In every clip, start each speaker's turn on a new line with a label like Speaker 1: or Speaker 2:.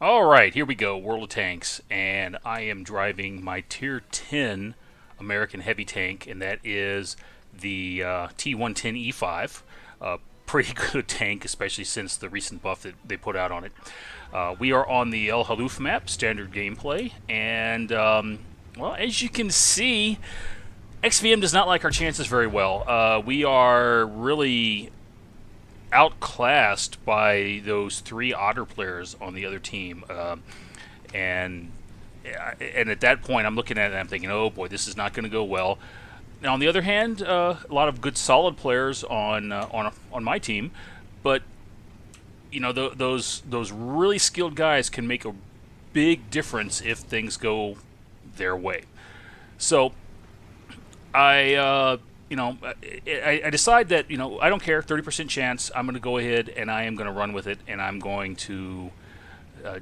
Speaker 1: Alright, here we go, World of Tanks, and I am driving my Tier 10 American heavy tank, and that is the T110E5. Pretty good tank, especially since the recent buff that they put out on it. We are on the El Haluf map, standard gameplay, and, well, as you can see, XVM does not like our chances very well. We are really outclassed by those three Otter players on the other team, and and at that point, I'm looking at it and I'm thinking, oh boy, this is not going to go well. Now, on the other hand, a lot of good, solid players on my team, but you know those really skilled guys can make a big difference if things go their way. So I decide that I don't care, 30% chance. I'm going to go ahead and I am going to run with it, and I'm going to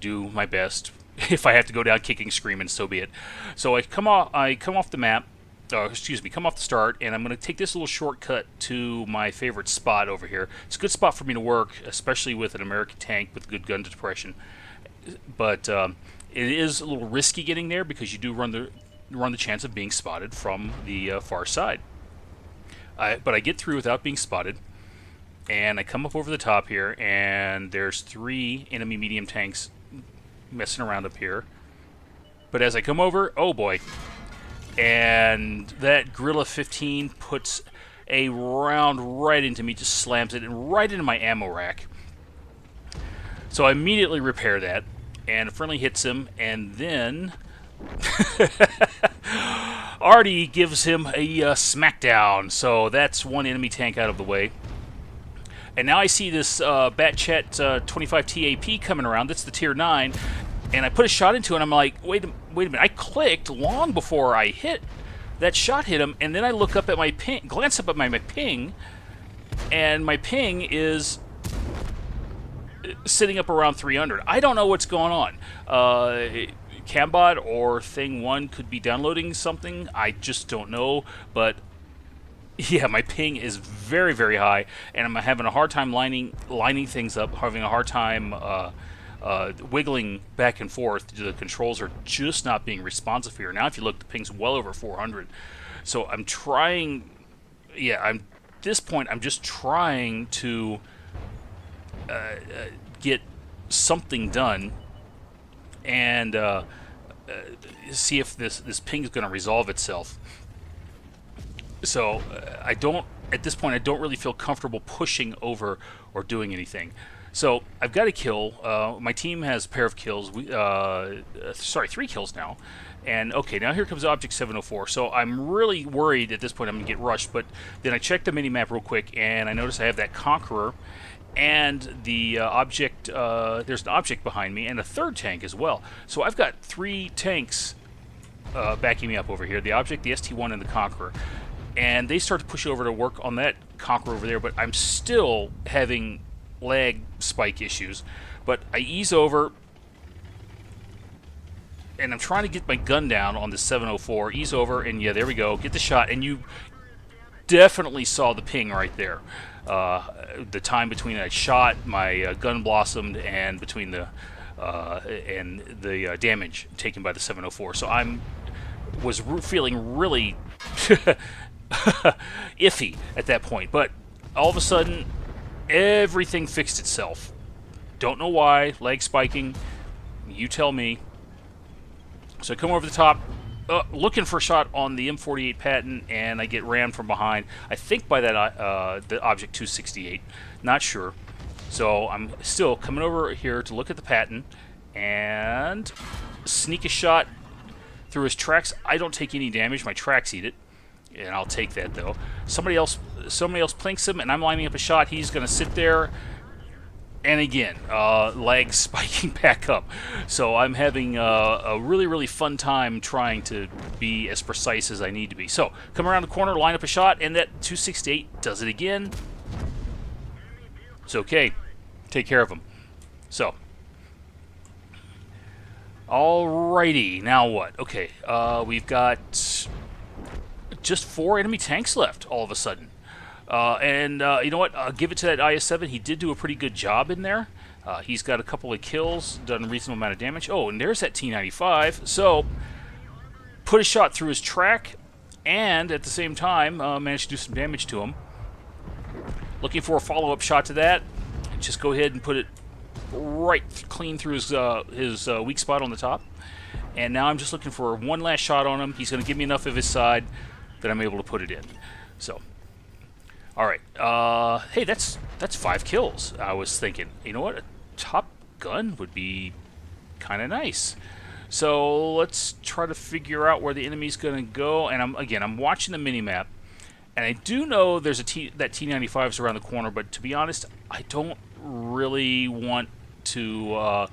Speaker 1: do my best. If I have to go down kicking, screaming, so be it. So I come off the map. Come off the start, and I'm going to take this little shortcut to my favorite spot over here. It's a good spot for me to work, especially with an American tank with good gun depression. But it is a little risky getting there because you do run the chance of being spotted from the far side. But I get through without being spotted, and I come up over the top here, and there's three enemy medium tanks messing around up here. But as I come over, oh boy, and that Gorilla 15 puts a round right into me, just slams it and right into my ammo rack. So I immediately repair that, and a friendly hits him, and then Artie gives him a smackdown. So that's one enemy tank out of the way. And now I see this Batchet 25 TAP coming around. That's the Tier 9. And I put a shot into it, and I'm like, wait a minute. I clicked long before I hit. That shot hit him, and then I look up at my ping, glance up at my ping, and my ping is sitting up around 300. I don't know what's going on. Cambot or Thing 1 could be downloading something. I just don't know. But yeah, my ping is very, very high, and I'm having a hard time lining things up, having a hard time wiggling back and forth. The controls are just not being responsive here. Now, if you look, the ping's well over 400. So I'm trying. Yeah, at this point, I'm just trying to get something done and see if this ping is going to resolve itself. So at this point, I don't really feel comfortable pushing over or doing anything. So I've got a kill. My team has a pair of kills. 3 kills now. And okay, now here comes Object 704. So I'm really worried at this point I'm going to get rushed. But then I check the mini-map real quick, and I notice I have that Conqueror and the object. There's an object behind me and a third tank as well. So I've got 3 tanks backing me up over here. The object, the ST-1, and the Conqueror. And they start to push over to work on that Conqueror over there, but I'm still having lag spike issues. But I ease over, and I'm trying to get my gun down on the 704. Ease over, and yeah, there we go. Get the shot, and you definitely saw the ping right there. The time between I shot, my gun blossomed, and between the damage taken by the 704. So was feeling really iffy at that point. But all of a sudden, everything fixed itself. Don't know why. Leg spiking. You tell me. So I come over the top, looking for a shot on the M48 Patton, and I get rammed from behind. I think by that the Object 268. Not sure. So I'm still coming over here to look at the Patton and sneak a shot through his tracks. I don't take any damage. My tracks eat it, and I'll take that though. Somebody else plinks him, and I'm lining up a shot. He's going to sit there, and again, lag spiking back up. So I'm having a really, really fun time trying to be as precise as I need to be. So come around the corner, line up a shot, and that 268 does it again. It's okay. Take care of him. So, alrighty, now what? Okay, we've got just 4 enemy tanks left all of a sudden. You know what? I'll give it to that IS-7. He did do a pretty good job in there. He's got a couple of kills, done a reasonable amount of damage. Oh, and there's that T-95. So, put a shot through his track, and at the same time, managed to do some damage to him. Looking for a follow-up shot to that. Just go ahead and put it right clean through his weak spot on the top. And now I'm just looking for one last shot on him. He's going to give me enough of his side that I'm able to put it in. So, all right. Hey, that's 5 kills. I was thinking, you know what? A Top Gun would be kind of nice. So let's try to figure out where the enemy's going to go. And I'm watching the minimap, and I do know there's that T-95 is around the corner. But to be honest, I don't really want to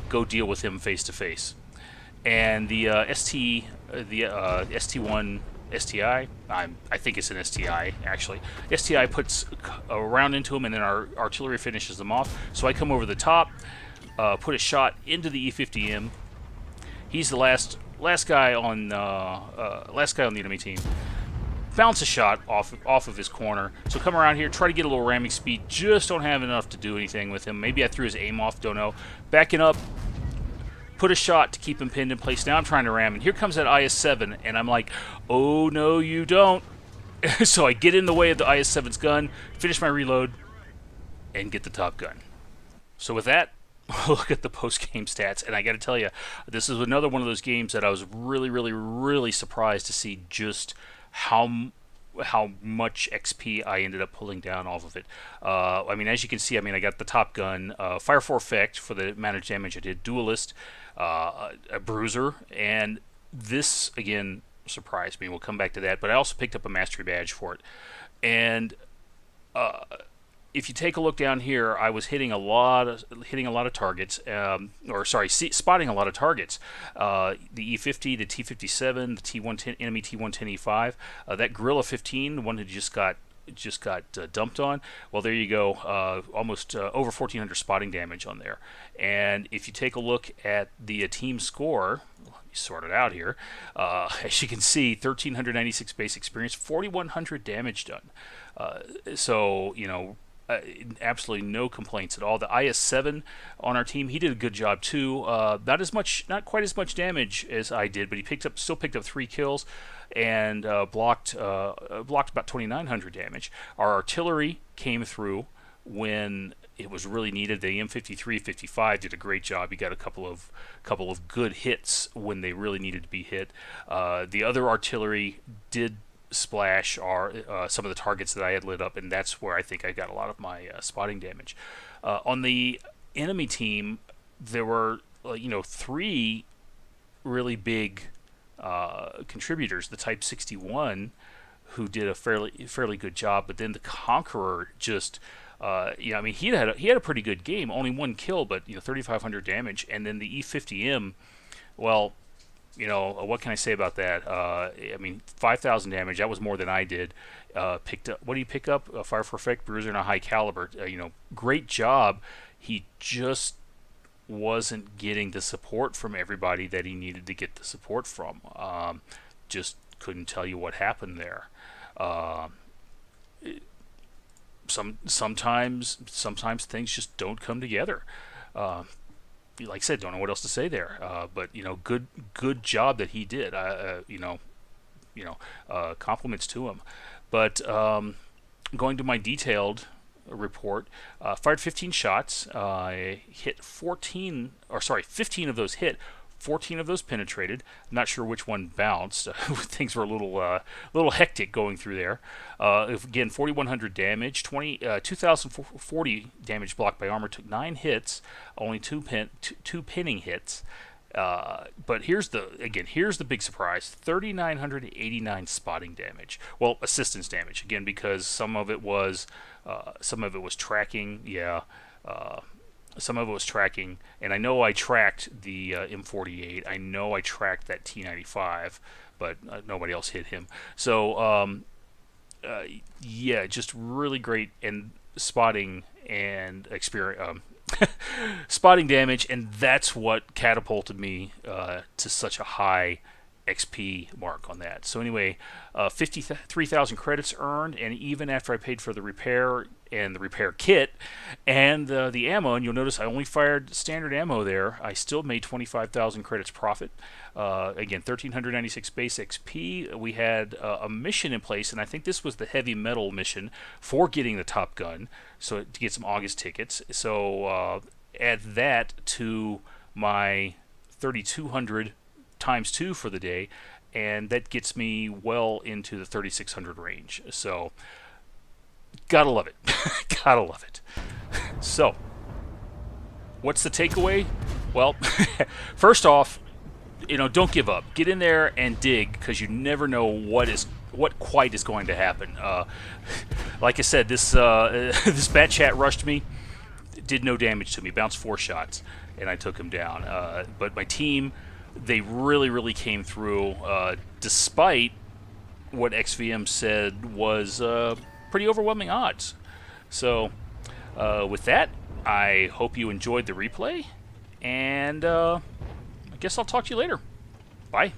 Speaker 1: go deal with him face to face. And the ST1 STI, I think it's an STI actually. STI puts a round into him, and then our artillery finishes them off. So I come over the top, put a shot into the E50M. He's the last guy on the enemy team. Bounce a shot off of his corner. So come around here, try to get a little ramming speed. Just don't have enough to do anything with him. Maybe I threw his aim off. Don't know. Backing up. Put a shot to keep him pinned in place. Now I'm trying to ram, and here comes that IS-7, and I'm like, oh, no, you don't. So I get in the way of the IS-7's gun, finish my reload, and get the Top Gun. So with that, look at the post-game stats, and I got to tell you, this is another one of those games that I was really, really, really surprised to see just how much XP I ended up pulling down off of it. I mean, as you can see, I got the Top Gun, Fire for Effect for the amount of damage I did, Duelist, a Bruiser, and this, again, surprised me. We'll come back to that, but I also picked up a Mastery Badge for it. And if you take a look down here, I was hitting a lot of targets, spotting a lot of targets. The E50, the T57, the T110, enemy T110E5, that Gorilla 15, the one who just got dumped on. Well, there you go. Almost over 1,400 spotting damage on there. And if you take a look at the team score, let me sort it out here. As you can see, 1,396 base experience, 4,100 damage done. So, you know, absolutely no complaints at all. The IS-7 on our team, he did a good job too. Not quite as much damage as I did, but he still picked up 3 kills and blocked about 2,900 damage. Our artillery came through when it was really needed. The M53, 55 did a great job. He got a couple of good hits when they really needed to be hit. The other artillery did splash some of the targets that I had lit up, and that's where I think I got a lot of my spotting damage. On the enemy team, there were 3 really big contributors. The Type 61, who did a fairly good job, but then the Conqueror just he had a pretty good game. Only 1 kill, but 3,500 damage, and then the E50M, well, what can I say about that? 5,000 damage. That was more than I did. Picked up. What do you pick up? A Fire for Effect, Bruiser, and a high caliber. Great job. He just wasn't getting the support from everybody that he needed to get the support from. Just couldn't tell you what happened there. Sometimes things just don't come together. Like I said, don't know what else to say there. But good job that he did. Compliments to him. But going to my detailed report, fired 15 shots. Hit 15 of those hit. 14 of those penetrated. I'm not sure which one bounced. Things were a little hectic going through there. Again, 4,100 damage, 2,040 damage blocked by armor. Took 9 hits, only two pinning hits. But here's the big surprise: 3,989 spotting damage. Well, assistance damage again, because some of it was tracking. Yeah. Some of it was tracking, and I know I tracked the M48. I know I tracked that T95, but nobody else hit him. So, just really great and spotting and experience, spotting damage, and that's what catapulted me to such a high XP mark on that. So anyway, 53,000 credits earned, and even after I paid for the repair and the repair kit and the ammo, and you'll notice I only fired standard ammo there, I still made 25,000 credits profit. Again, 1,396 base XP. We had a mission in place, and I think this was the heavy metal mission for getting the Top Gun, so to get some August tickets. So add that to my 3,200 times 2 for the day, and that gets me well into the 3,600 range. So gotta love it. Gotta love it. So what's the takeaway? Well, first off, don't give up. Get in there and dig, because you never know what quite is going to happen. Like I said, this this bat chat rushed me, did no damage to me, bounced 4 shots, and I took him down. But my team, they really came through, despite what XVM said was pretty overwhelming odds. So with that, I hope you enjoyed the replay, and I guess I'll talk to you later. Bye.